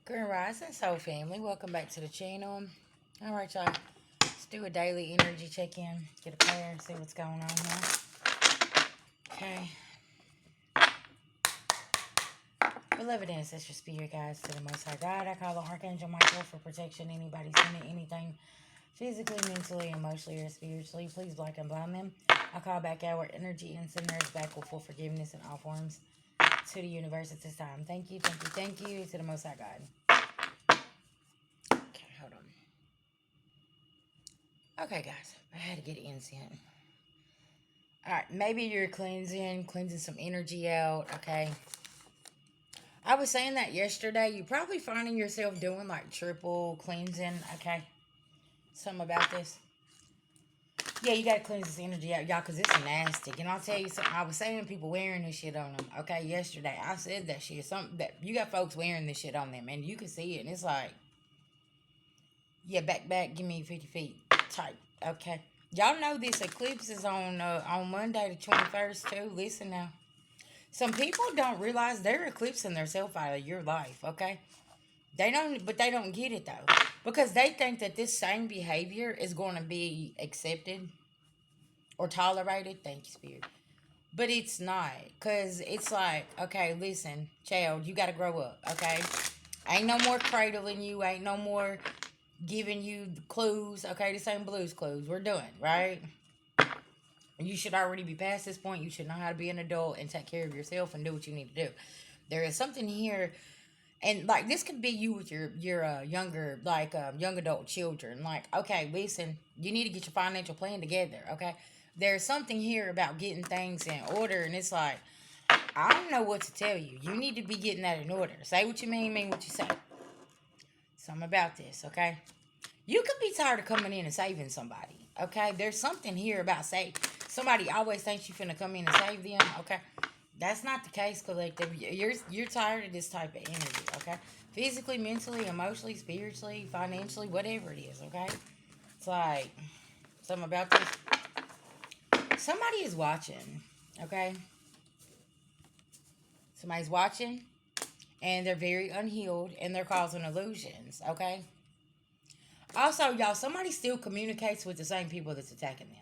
Grand Rising Soul Family, welcome back to the channel. Alright, y'all. Let's do a daily energy check-in. Get a prayer, see what's going on here. Okay. Beloved ancestral spirit guides to the Most High God, I call on Archangel Michael for protection. Anybody sending anything physically, mentally, emotionally, or spiritually, please block and blind them. I call back our energy and send theirs back with full forgiveness in all forms to the universe at this time. Thank you, thank you, thank you to the Most High God. Okay, hold on. Okay, guys, I had to get incense. Alright, maybe you're cleansing some energy out, okay? I was saying that yesterday. You're probably finding yourself doing like triple cleansing, okay? Something about this. Yeah, you gotta cleanse this energy out, y'all, because it's nasty. And I'll tell you something. I was saying people wearing this shit on them, okay? Yesterday, I said that shit. Something that you got folks wearing this shit on them, and you can see it, and it's like, yeah, back, give me 50 feet type, okay? Y'all know this eclipse is on Monday the 21st, too. Listen now. Some people don't realize they're eclipsing themselves out of your life, okay? They don't, but they don't get it, though. Because they think that this same behavior is going to be accepted or tolerated. Thank you, Spirit. But it's not. Because it's like, okay, listen, child, you got to grow up, okay? Ain't no more cradling you. Ain't no more giving you the clues. Okay, this ain't Blue's Clues. We're done, right? You should already be past this point. You should know how to be an adult and take care of yourself and do what you need to do. There is something here, and like this could be you with your younger, like young adult children. Like, okay, listen, you need to get your financial plan together. Okay, there's something here about getting things in order, and it's like, I don't know what to tell you. You need to be getting that in order. Say what you mean what you say. Something about this, okay? You could be tired of coming in and saving somebody, okay? There's something here about somebody always thinks you finna come in and save them, okay? That's not the case, collective. You're tired of this type of energy, okay? Physically, mentally, emotionally, spiritually, financially, whatever it is, okay? It's like something about this. Somebody is watching, okay? Somebody's watching, and they're very unhealed, and they're causing illusions, okay? Also, y'all, somebody still communicates with the same people that's attacking them.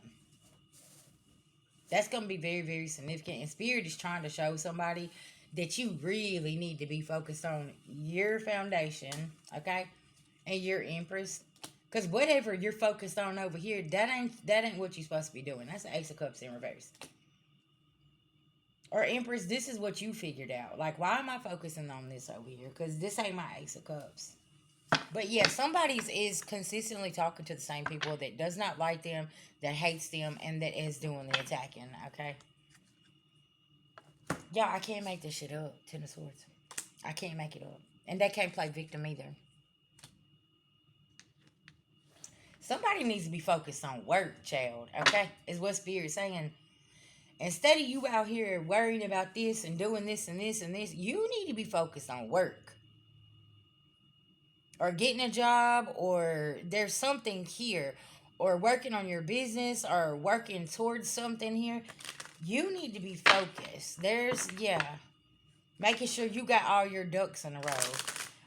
That's going to be very, very significant. And Spirit is trying to show somebody that you really need to be focused on your foundation, okay? And your Empress. Because whatever you're focused on over here, that ain't what you're supposed to be doing. That's the Ace of Cups in reverse. Or Empress, this is what you figured out. Like, why am I focusing on this over here? Because this ain't my Ace of Cups. But yeah, somebody is consistently talking to the same people that does not like them, that hates them, and that is doing the attacking, okay? Yeah, I can't make this shit up. Ten of Swords. I can't make it up. And they can't play victim either. Somebody needs to be focused on work, child, okay? Is what Spirit's saying. Instead of you out here worrying about this and doing this and this and this, you need to be focused on work. Or getting a job, or there's something here, or working on your business, or working towards something here. You need to be focused. Making sure you got all your ducks in a row.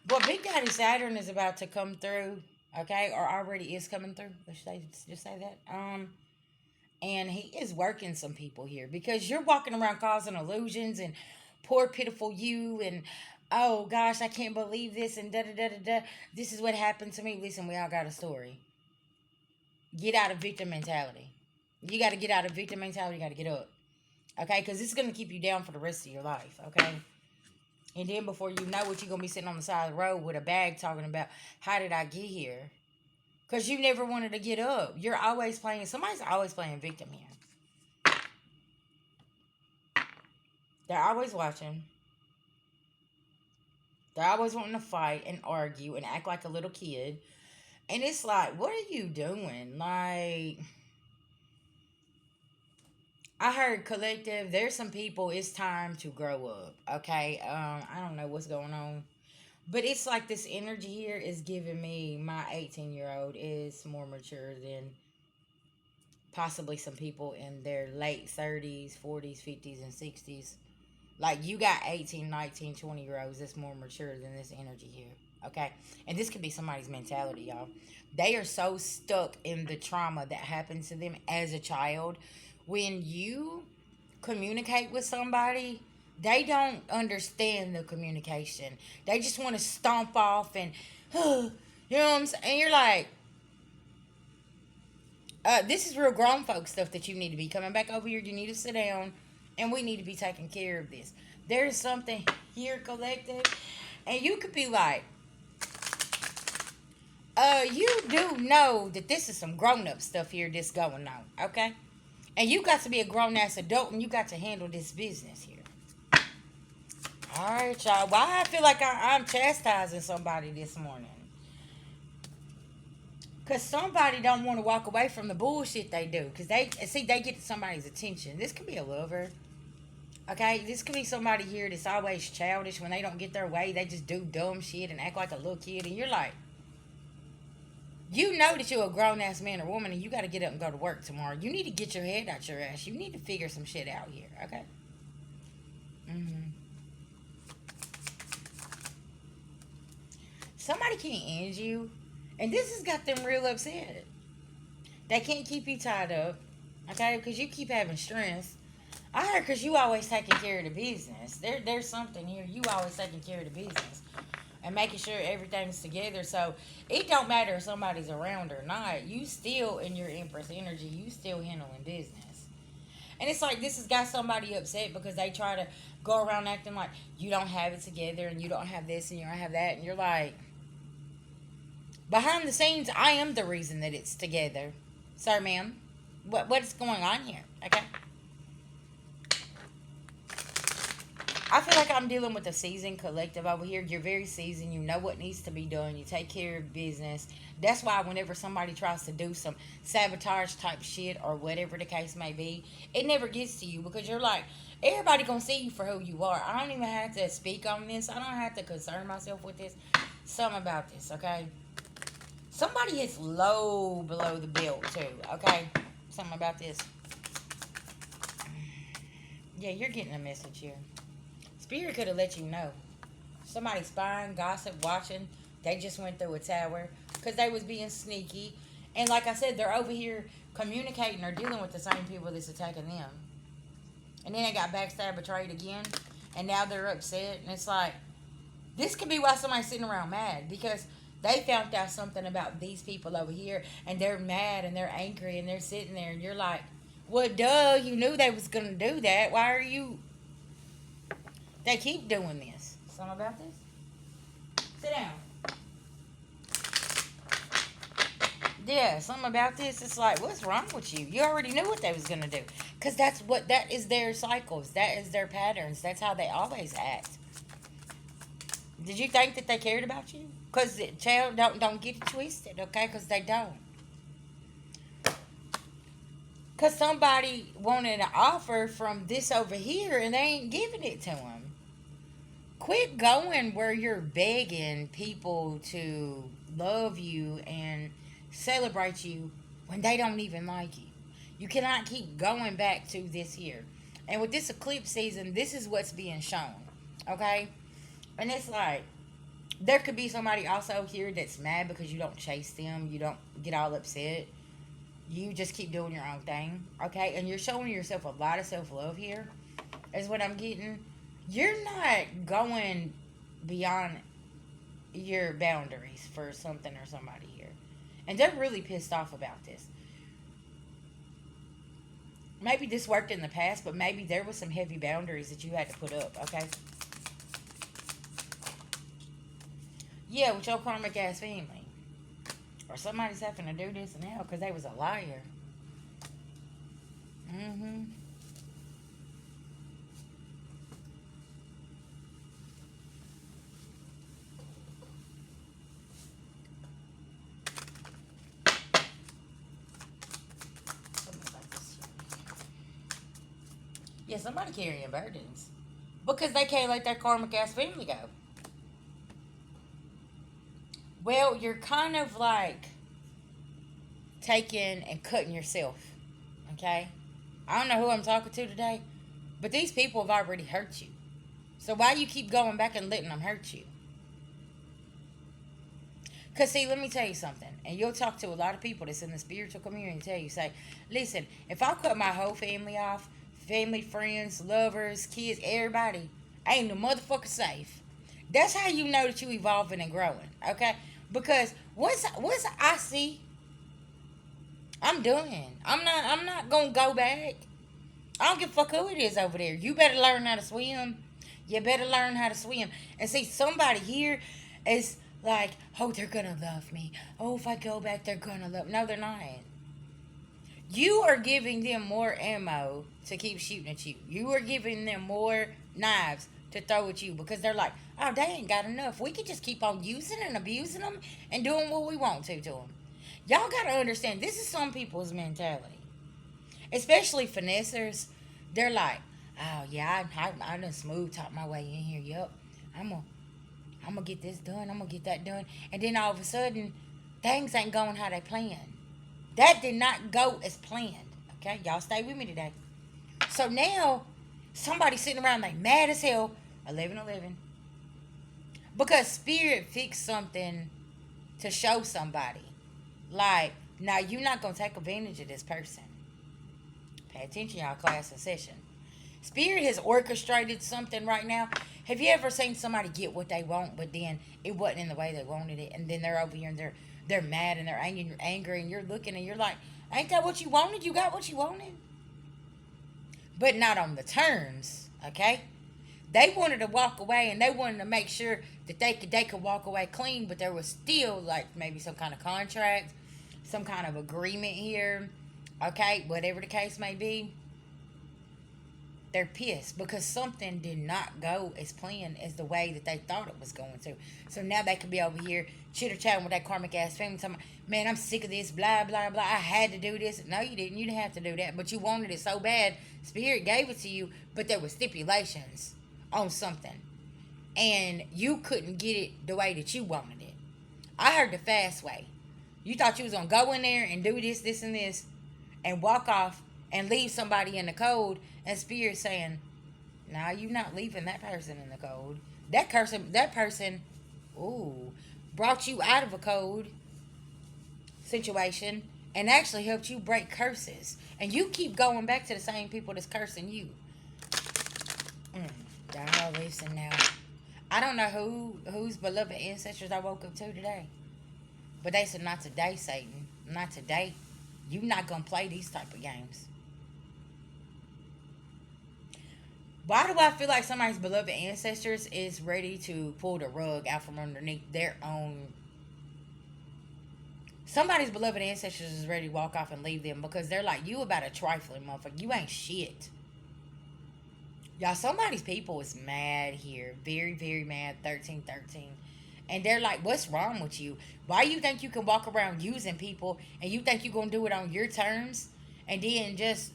But Big Daddy Saturn is about to come through, okay, or already is coming through. Should I just say that? And he is working some people here because you're walking around causing illusions and poor pitiful you and oh gosh, I can't believe this and da da da da da. This is what happened to me. Listen, we all got a story. Get out of victim mentality. You got to get out of victim mentality. You got to get up. Okay? Because this is going to keep you down for the rest of your life. Okay? And then before you know it, you're going to be sitting on the side of the road with a bag talking about, how did I get here? Because you never wanted to get up. You're always playing, somebody's always playing victim here. They're always watching. They're always wanting to fight and argue and act like a little kid. And it's like, what are you doing? Like, I heard collective, there's some people, it's time to grow up, okay? I don't know what's going on. But it's like this energy here is giving me my 18-year-old is more mature than possibly some people in their late 30s, 40s, 50s, and 60s. Like, you got 18, 19, 20-year-olds that's more mature than this energy here. Okay? And this could be somebody's mentality, y'all. They are so stuck in the trauma that happened to them as a child. When you communicate with somebody, they don't understand the communication. They just want to stomp off and, you know what I'm saying? And you're like, this is real grown folk stuff that you need to be coming back over here. You need to sit down, and we need to be taking care of this. There's something here, collective, and you could be like, you do know that this is some grown up stuff here that's going on, okay? And you got to be a grown ass adult, and you got to handle this business here. All right, y'all. Why I feel like I'm chastising somebody this morning? Because somebody don't want to walk away from the bullshit they do. Because they get somebody's attention. This could be a lover. Okay? This could be somebody here that's always childish. When they don't get their way, they just do dumb shit and act like a little kid. And you're like, you know that you're a grown-ass man or woman and you got to get up and go to work tomorrow. You need to get your head out your ass. You need to figure some shit out here. Okay? Somebody can't end you. And this has got them real upset. They can't keep you tied up. Okay? Because you keep having stress. I heard because you always taking care of the business. There's something here. You always taking care of the business. And making sure everything's together. So, it don't matter if somebody's around or not. You still, in your Empress energy, you still handling business. And it's like this has got somebody upset because they try to go around acting like you don't have it together and you don't have this and you don't have that. And you're like, behind the scenes, I am the reason that it's together. Sir, ma'am. What's going on here? Okay? I feel like I'm dealing with a seasoned collective over here. You're very seasoned. You know what needs to be done. You take care of business. That's why whenever somebody tries to do some sabotage type shit or whatever the case may be, it never gets to you because you're like, everybody gonna see you for who you are. I don't even have to speak on this. I don't have to concern myself with this. Something about this, okay? Somebody hits low below the belt too, okay? Something about this. Yeah, you're getting a message here. Spirit could have let you know. Somebody spying, gossip, watching. They just went through a tower because they was being sneaky. And like I said, they're over here communicating or dealing with the same people that's attacking them. And then they got backstabbed, betrayed again. And now they're upset. And it's like, this could be why somebody's sitting around mad. Because they found out something about these people over here. And they're mad and they're angry and they're sitting there. And you're like, well, duh, you knew they was going to do that. Why are you... They keep doing this. Something about this? Sit down. Yeah, something about this. It's like, what's wrong with you? You already knew what they was going to do. Because that is their cycles. That is their patterns. That's how they always act. Did you think that they cared about you? Because, child, don't get it twisted, okay? Because they don't. Because somebody wanted an offer from this over here and they ain't giving it to them. Quit going where you're begging people to love you and celebrate you when they don't even like you. You cannot keep going back to this here. And with this eclipse season, this is what's being shown. Okay? And it's like, there could be somebody also here that's mad because you don't chase them. You don't get all upset. You just keep doing your own thing. Okay? And you're showing yourself a lot of self-love here, is what I'm getting. You're not going beyond your boundaries for something or somebody here. And they're really pissed off about this. Maybe this worked in the past, but maybe there was some heavy boundaries that you had to put up, okay? Yeah, with your karmic ass family. Or somebody's having to do this now because they was a liar. Mm-hmm. Yeah, somebody carrying burdens. Because they can't let their karmic ass family go. Well, you're kind of like taking and cutting yourself. Okay? I don't know who I'm talking to today. But these people have already hurt you. So why you keep going back and letting them hurt you? Because, see, let me tell you something. And you'll talk to a lot of people that's in the spiritual community and tell you, say, listen, if I cut my whole family off, family, friends, lovers, kids, everybody, I ain't no motherfucker safe. That's how you know that you evolving and growing, okay? Because once I see, I'm done. I'm not gonna go back. I don't give a fuck who it is over there. You better learn how to swim. You better learn how to swim. And see, somebody here is like, oh, they're gonna love me. Oh, if I go back, they're gonna love me. No, they're not. You are giving them more ammo to keep shooting at you. You are giving them more knives to throw at you because they're like, oh, they ain't got enough. We can just keep on using and abusing them and doing what we want to them. Y'all got to understand, this is some people's mentality. Especially finessers. They're like, oh, yeah, I done smooth talk my way in here. Yup. I'm gonna get this done. I'm gonna get that done. And then all of a sudden, things ain't going how they planned. That did not go as planned. Okay, y'all stay with me today. So now, somebody sitting around like mad as hell, 11:11, because spirit fixed something to show somebody. Like, now you're not gonna take advantage of this person. Pay attention, y'all. Class in session. Spirit has orchestrated something right now. Have you ever seen somebody get what they want, but then it wasn't in the way they wanted it, and then they're over here and they're mad and they're angry, and you're looking and you're like, ain't that what you wanted? You got what you wanted, but not on the terms. Okay, they wanted to walk away and they wanted to make sure that they could walk away clean, but there was still like maybe some kind of contract, some kind of agreement here. Okay, whatever the case may be. They're pissed because something did not go as planned as the way that they thought it was going to. So now they could be over here chitter chatting with that karmic ass family, talking about, man, I'm sick of this, blah, blah, blah. I had to do this. No, you didn't. You didn't have to do that. But you wanted it so bad. Spirit gave it to you, but there were stipulations on something. And you couldn't get it the way that you wanted it. I heard the fast way. You thought you was going to go in there and do this, this, and this, and walk off and leave somebody in the cold, and Spirit saying, nah, you're not leaving that person in the cold. That person, ooh, brought you out of a cold situation and actually helped you break curses. And you keep going back to the same people that's cursing you. Y'all listen now. I don't know whose beloved ancestors I woke up to today. But they said, not today, Satan. Not today. You're not going to play these type of games. Why do I feel like somebody's beloved ancestors is ready to pull the rug out from underneath their own? Somebody's beloved ancestors is ready to walk off and leave them because they're like, you about a trifling motherfucker. You ain't shit. Y'all, somebody's people is mad here. Very, very mad. 1313. And they're like, what's wrong with you? Why you think you can walk around using people and you think you're going to do it on your terms and then just...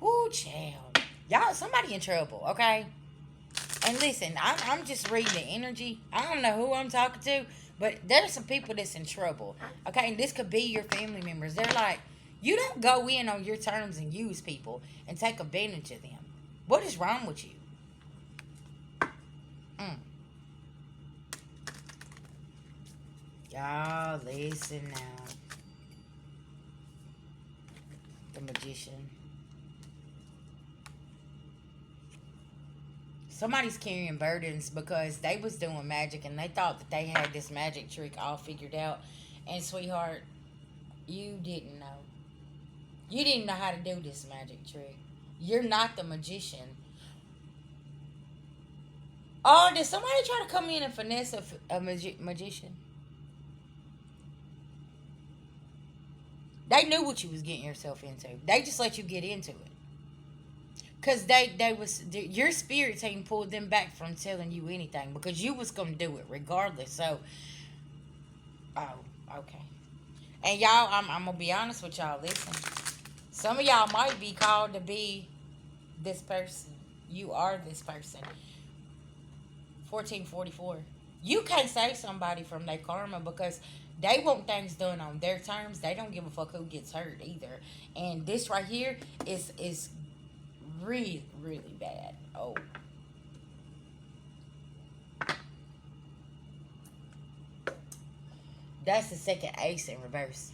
Ooh, child. Y'all, somebody in trouble, okay? And listen, I'm just reading the energy. I don't know who I'm talking to, but there's some people that's in trouble, okay? And this could be your family members. They're like, you don't go in on your terms and use people and take advantage of them. What is wrong with you? Y'all, listen now. The Magician. Somebody's carrying burdens because they was doing magic and they thought that they had this magic trick all figured out. And sweetheart, you didn't know. You didn't know how to do this magic trick. You're not the magician. Oh, did somebody try to come in and finesse a magician? They knew what you was getting yourself into. They just let you get into it. Because your spirit team pulled them back from telling you anything. Because you was going to do it regardless. So, oh, okay. And y'all, I'm going to be honest with y'all. Listen. Some of y'all might be called to be this person. You are this person. 1444. You can't save somebody from their karma because they want things done on their terms. They don't give a fuck who gets hurt either. And this right here is Really, really bad. Oh. That's the second ace in reverse.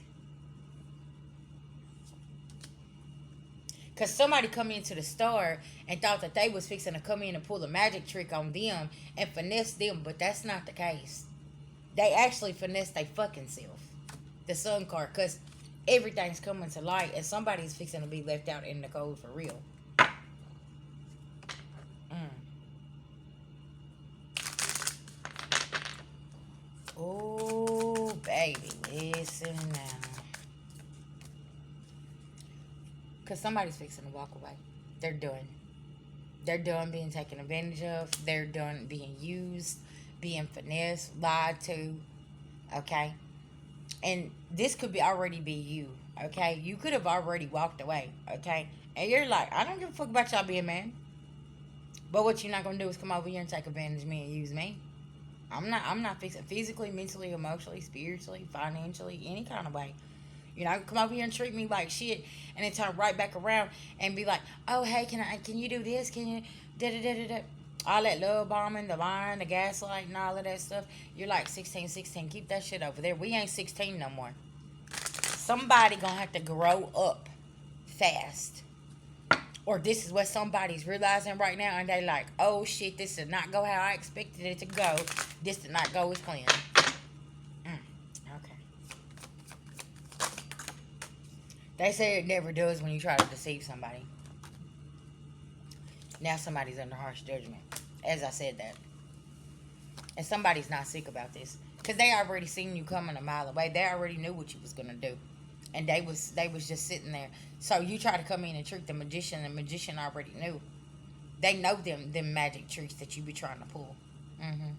Because somebody come into the store and thought that they was fixing to come in and pull a magic trick on them and finesse them, but that's not the case. They actually finesse their fucking self. The sun card, because everything's coming to light and somebody's fixing to be left out in the cold for real. Mm. Oh, baby, listen now. Because somebody's fixing to walk away. They're done. They're done being taken advantage of. They're done being used, being finessed, lied to. Okay? And this could be already be you. Okay? You could have already walked away. Okay? And you're like, I don't give a fuck about y'all being man. But what you're not going to do is come over here and take advantage of me and use me. I'm not fixing physically, mentally, emotionally, spiritually, financially, any kind of way. You know, come over here and treat me like shit, and then turn right back around and be like, "Oh, hey, can you do this? Can you da da da da da?" All that love bombing, the lying, the gaslight, and all of that stuff. You're like 16, 16. Keep that shit over there. We ain't 16 no more. Somebody gonna have to grow up fast, or this is what somebody's realizing right now, and they like, "Oh shit, this did not go how I expected it to go. This did not go as planned." They say it never does when you try to deceive somebody. Now somebody's under harsh judgment. As I said that. And somebody's not sick about this. Because they already seen you coming a mile away. They already knew what you was going to do. And they was just sitting there. So you try to come in and trick the magician. The magician already knew. They know them magic tricks that you be trying to pull. Mm-hmm.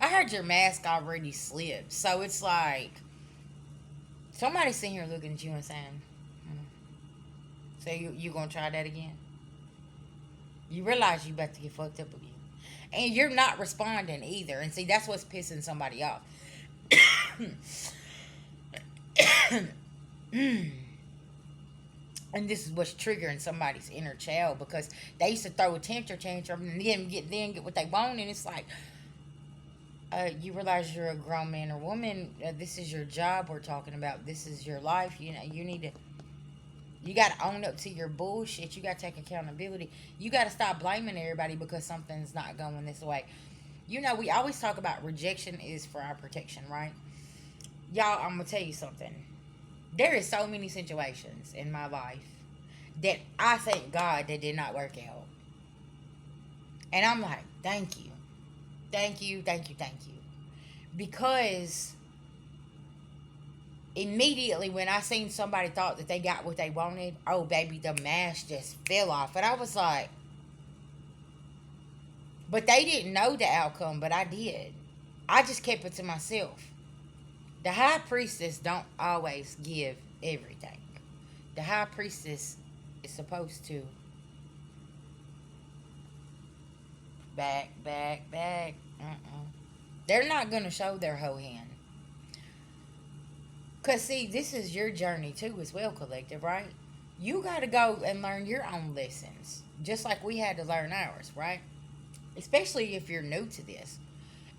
I heard your mask already slipped. So it's like... Somebody's sitting here looking at you and saying, so you gonna try that again? You realize you about to get fucked up again. And you're not responding either. And see, that's what's pissing somebody off. And this is what's triggering somebody's inner child, because they used to throw a temper tantrum and then get what they want, and it's like, you realize you're a grown man or woman. This is your job we're talking about. This is your life. You know, you got to own up to your bullshit. You got to take accountability. You got to stop blaming everybody because something's not going this way. You know, we always talk about rejection is for our protection, right? Y'all, I'm going to tell you something. There is so many situations in my life that I thank God that did not work out. And I'm like, thank you. Thank you, thank you, thank you. Because immediately when I seen somebody thought that they got what they wanted, oh baby, the mask just fell off. And I was like, but they didn't know the outcome, but I did. I just kept it to myself. The high priestess don't always give everything. The high priestess is supposed to back. They're not going to show their whole hand. Because, see, this is your journey, too, as well, collective, right? You got to go and learn your own lessons, just like we had to learn ours, right? Especially if you're new to this.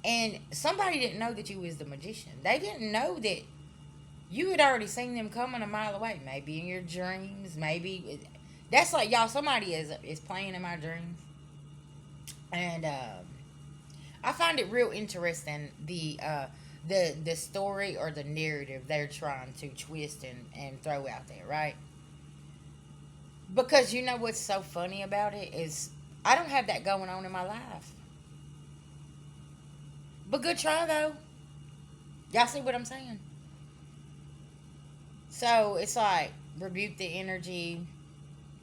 And somebody didn't know that you was the magician. They didn't know that you had already seen them coming a mile away. Maybe in your dreams, maybe. That's like, y'all, somebody is playing in my dreams. And I find it real interesting, the story or the narrative they're trying to twist and throw out there, right? Because you know what's so funny about it is I don't have that going on in my life. But good try, though. Y'all see what I'm saying? So it's like, rebuke the energy,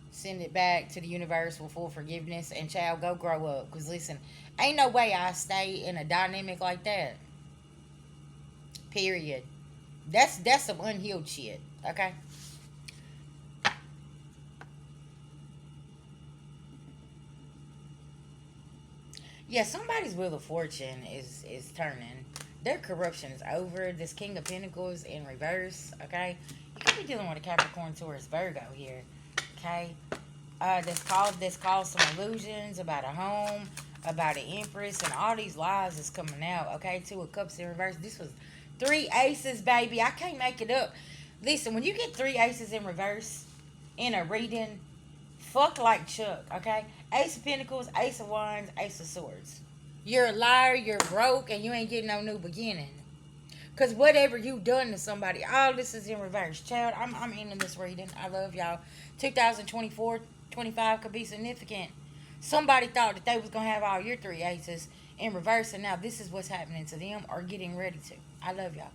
send it back to the universe with full forgiveness, and child, go grow up. Because listen, ain't no way I stay in a dynamic like that. Period. That's some unhealed shit. Okay? Yeah, somebody's wheel of fortune is turning. Their corruption is over. This King of Pentacles in reverse. Okay? You could be dealing with a Capricorn, Taurus, Virgo here. Okay. This caused some illusions about a home, about an empress, and all these lies is coming out. Okay, 2 of Cups in reverse. This was 3 aces, baby. I can't make it up. Listen, when you get 3 aces in reverse in a reading, fuck like Chuck. Okay, Ace of Pentacles, Ace of Wands, Ace of Swords. You're a liar. You're broke, and you ain't getting no new beginning. Cause whatever you done to somebody, all this is in reverse. Child, I'm ending this reading. I love y'all. 2024, 25 could be significant. Somebody thought that they was gonna have all your 3 aces in reverse, and now this is what's happening to them or getting ready to. I love y'all.